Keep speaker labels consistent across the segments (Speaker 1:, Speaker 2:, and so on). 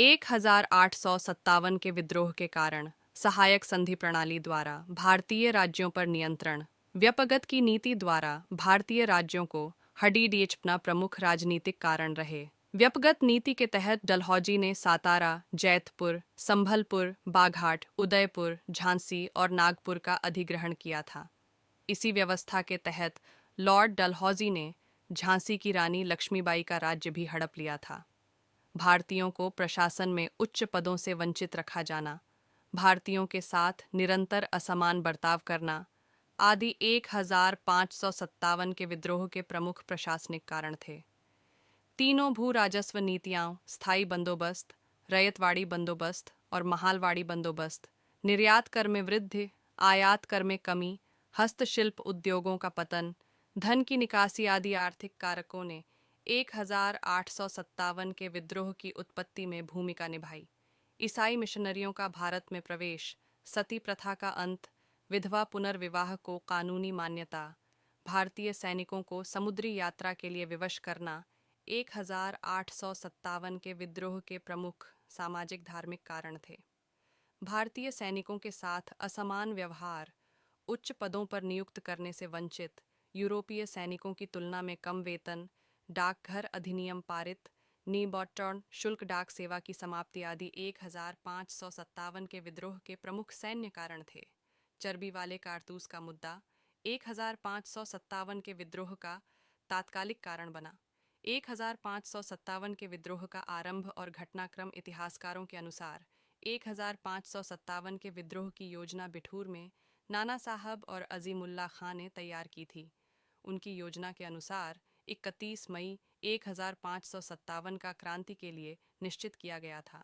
Speaker 1: 1857 के विद्रोह के कारण सहायक संधि प्रणाली द्वारा भारतीय राज्यों पर नियंत्रण, व्यपगत की नीति द्वारा भारतीय राज्यों को हडीडीचपना प्रमुख राजनीतिक कारण रहे। व्यपगत नीति के तहत डलहौजी ने सातारा, जैतपुर, संभलपुर, बाघाट, उदयपुर, झांसी और नागपुर का अधिग्रहण किया था। इसी व्यवस्था के तहत लॉर्ड डलहौजी ने झांसी की रानी लक्ष्मीबाई का राज्य भी हड़प लिया था। भारतीयों को प्रशासन में उच्च पदों से वंचित रखा जाना, भारतीयों के साथ निरंतर असमान बर्ताव करना आदि 1557 के विद्रोह के प्रमुख प्रशासनिक कारण थे। तीनों भू राजस्व नीतियां, स्थायी बंदोबस्त, रैयतवाड़ी बंदोबस्त और महालवाड़ी बंदोबस्त, निर्यात कर में वृद्धि, आयात कर में कमी, हस्तशिल्प उद्योगों का पतन, धन की निकासी आदि आर्थिक कारकों ने 1857 के विद्रोह की उत्पत्ति में भूमिका निभाई। ईसाई मिशनरियों का भारत में प्रवेश, सती प्रथा का अंत, विधवा पुनर्विवाह को कानूनी मान्यता, भारतीय सैनिकों को समुद्री यात्रा के लिए विवश करना 1857 के विद्रोह के प्रमुख सामाजिक धार्मिक कारण थे। भारतीय सैनिकों के साथ असमान व्यवहार, उच्च पदों पर नियुक्त करने से वंचित, यूरोपीय सैनिकों की तुलना में कम वेतन, डाकघर अधिनियम पारित, नीबॉटॉन शुल्क डाक सेवा की समाप्ति आदि 1557 के विद्रोह के प्रमुख सैन्य कारण थे। चर्बी वाले कारतूस का मुद्दा 1557 के विद्रोह का तात्कालिक कारण बना। 1557 के विद्रोह का आरंभ और घटनाक्रम इतिहासकारों के अनुसार 1557 के विद्रोह की योजना बिठूर में नाना साहब और अजीमुल्ला खां ने तैयार की थी। उनकी योजना के अनुसार 31 मई 1557 का क्रांति के लिए निश्चित किया गया था।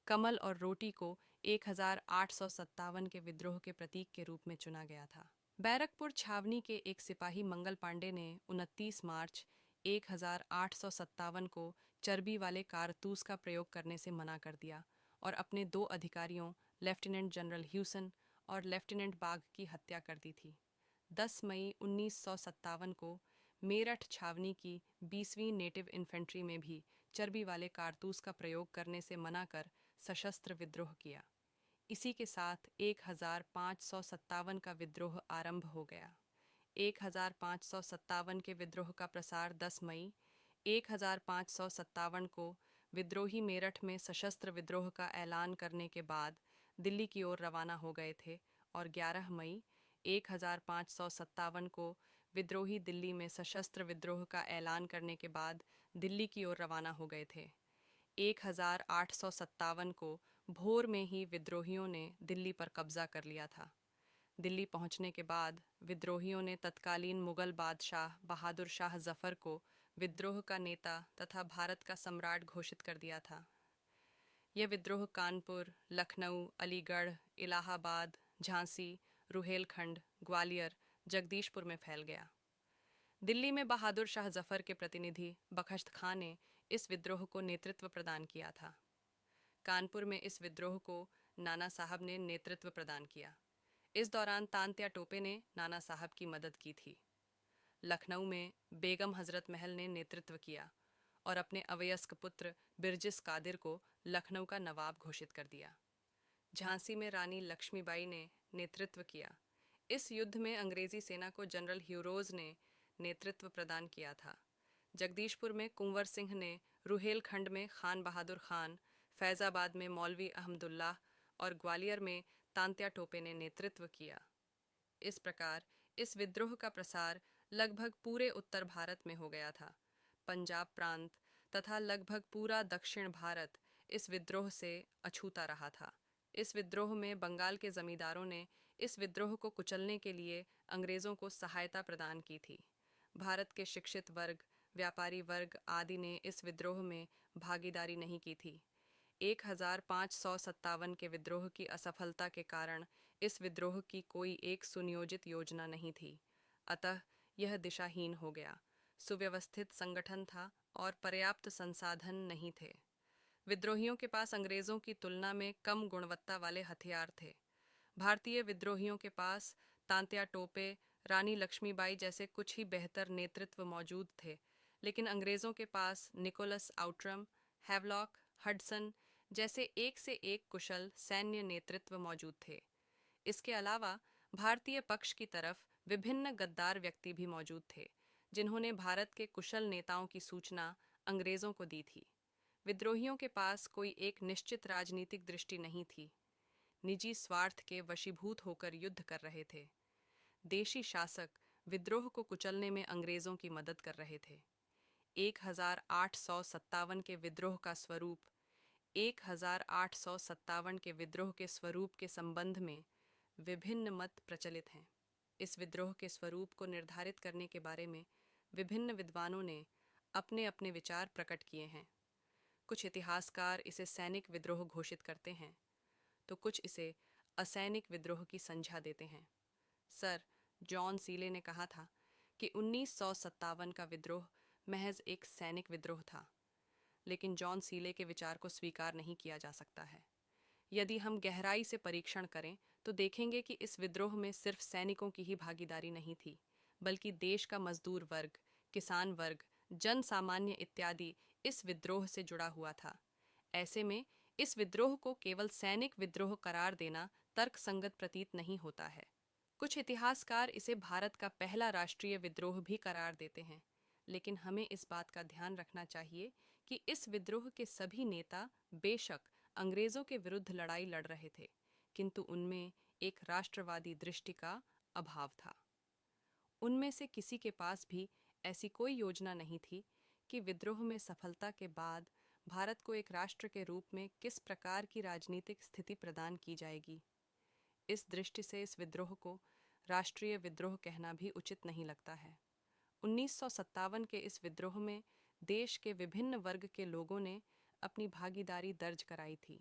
Speaker 1: कमल और रोटी को 1857 के विद्रोह के प्रतीक के रूप में चुना गया था। बैरकपुर छावनी के एक सिपाही मंगल पांडे ने 29 मार्च 1857 को चर्बी वाले कारतूस का प्रयोग करने से मना कर दिया और अपने दो अधिकारियों लेफ्टिनेंट जनरल ह्यूसन और लेफ्टिनेंट बाग की हत्या कर दी थी। 10 मई 1957 को मेरठ छावनी की 20वीं नेटिव इन्फेंट्री में भी चर्बी वाले कारतूस का प्रयोग करने से मना कर सशस्त्र विद्रोह किया। इसी के साथ 1557 का विद्रोह आरंभ हो गया। 1557 के विद्रोह का प्रसार 10 मई 1557 को विद्रोही मेरठ में सशस्त्र विद्रोह का ऐलान करने के बाद दिल्ली की ओर रवाना हो गए थे और 11 मई 1557 को विद्रोही दिल्ली में सशस्त्र विद्रोह का ऐलान करने के बाद दिल्ली की ओर रवाना हो गए थे। 1857 को भोर में ही विद्रोहियों ने दिल्ली पर कब्जा कर लिया था। दिल्ली पहुंचने के बाद विद्रोहियों ने तत्कालीन मुगल बादशाह बहादुर शाह जफर को विद्रोह का नेता तथा भारत का सम्राट घोषित कर दिया था। यह विद्रोह कानपुर, लखनऊ, अलीगढ़, इलाहाबाद, झांसी, रुहेलखंड, ग्वालियर, जगदीशपुर में फैल गया। दिल्ली में बहादुर शाह जफर के प्रतिनिधि बख्श्त खां ने इस विद्रोह को नेतृत्व प्रदान किया था। कानपुर में इस विद्रोह को नाना साहब ने नेतृत्व प्रदान किया। इस दौरान तांत्या टोपे ने नाना साहब की मदद की थी। लखनऊ में बेगम हजरत महल ने नेतृत्व किया और अपने अवयस्क पुत्र बिरजिस कादिर को लखनऊ का नवाब घोषित कर दिया। झांसी में रानी लक्ष्मीबाई ने नेतृत्व किया। इस युद्ध में अंग्रेजी सेना को जनरल ह्यूरोज ने नेतृत्व प्रदान किया था। जगदीशपुर में कुंवर सिंह ने, रुहेलखंड में खान बहादुर खान, फैज़ाबाद में मौलवी अहमदुल्लाह और ग्वालियर में तांत्या टोपे ने नेतृत्व किया। इस प्रकार इस विद्रोह का प्रसार लगभग पूरे उत्तर भारत में हो गया था। पंजाब प्रांत तथा लगभग पूरा दक्षिण भारत इस विद्रोह से अछूता रहा था। इस विद्रोह में बंगाल के जमींदारों ने इस विद्रोह को कुचलने के लिए अंग्रेज़ों को सहायता प्रदान की थी। भारत के शिक्षित वर्ग, व्यापारी वर्ग आदि ने इस विद्रोह में भागीदारी नहीं की थी। 1557 के विद्रोह की असफलता के कारण इस विद्रोह की कोई एक सुनियोजित योजना नहीं थी, अतः यह दिशाहीन हो गया। सुव्यवस्थित संगठन था और पर्याप्त संसाधन नहीं थे। विद्रोहियों के पास अंग्रेज़ों की तुलना में कम गुणवत्ता वाले हथियार थे। भारतीय विद्रोहियों के पास तांत्या टोपे, रानी लक्ष्मीबाई जैसे कुछ ही बेहतर नेतृत्व मौजूद थे, लेकिन अंग्रेज़ों के पास निकोलस आउट्रम, हैवलॉक, हडसन, जैसे एक से एक कुशल सैन्य नेतृत्व मौजूद थे। इसके अलावा भारतीय पक्ष की तरफ विभिन्न गद्दार व्यक्ति भी मौजूद थे, जिन्होंने भारत के कुशल नेताओं की सूचना अंग्रेजों को दी थी। विद्रोहियों के पास कोई एक निश्चित राजनीतिक दृष्टि नहीं थी, निजी स्वार्थ के वशीभूत होकर युद्ध कर रहे थे। देशी शासक विद्रोह को कुचलने में अंग्रेजों की मदद कर रहे थे। 1857 के विद्रोह का स्वरूप 1857 के विद्रोह के स्वरूप के संबंध में विभिन्न मत प्रचलित हैं। इस विद्रोह के स्वरूप को निर्धारित करने के बारे में विभिन्न विद्वानों ने अपने अपने विचार प्रकट किए हैं। कुछ इतिहासकार इसे सैनिक विद्रोह घोषित करते हैं, तो कुछ इसे असैनिक विद्रोह की संज्ञा देते हैं। सर जॉन सीले ने कहा था कि 1957 का विद्रोह महज एक सैनिक विद्रोह था, लेकिन जॉन सीले के विचार को स्वीकार नहीं किया जा सकता है। यदि हम गहराई से परीक्षण करें तो देखेंगे कि इस विद्रोह में सिर्फ सैनिकों की ही भागीदारी नहीं थी, बल्कि देश का मजदूर वर्ग, किसान वर्ग, जन सामान्य इत्यादि इस विद्रोह से जुड़ा हुआ था। ऐसे में इस विद्रोह को केवल सैनिक विद्रोह करार देना तर्कसंगत प्रतीत नहीं होता है। कुछ इतिहासकार इसे भारत का पहला राष्ट्रीय विद्रोह भी करार देते हैं, लेकिन हमें इस बात का ध्यान रखना चाहिए कि इस विद्रोह के सभी नेता बेशक अंग्रेजों के विरुद्ध लड़ाई लड़ रहे थे, किंतु उनमें एक राष्ट्रवादी दृष्टि का अभाव था। उनमें से किसी के पास भी ऐसी कोई योजना नहीं थी कि विद्रोह में सफलता के बाद भारत को एक राष्ट्र के रूप में किस प्रकार की राजनीतिक स्थिति प्रदान की जाएगी। इस दृष्टि से इस विद्रोह को राष्ट्रीय विद्रोह कहना भी उचित नहीं लगता है। 1957 के इस विद्रोह में देश के विभिन्न वर्ग के लोगों ने अपनी भागीदारी दर्ज कराई थी।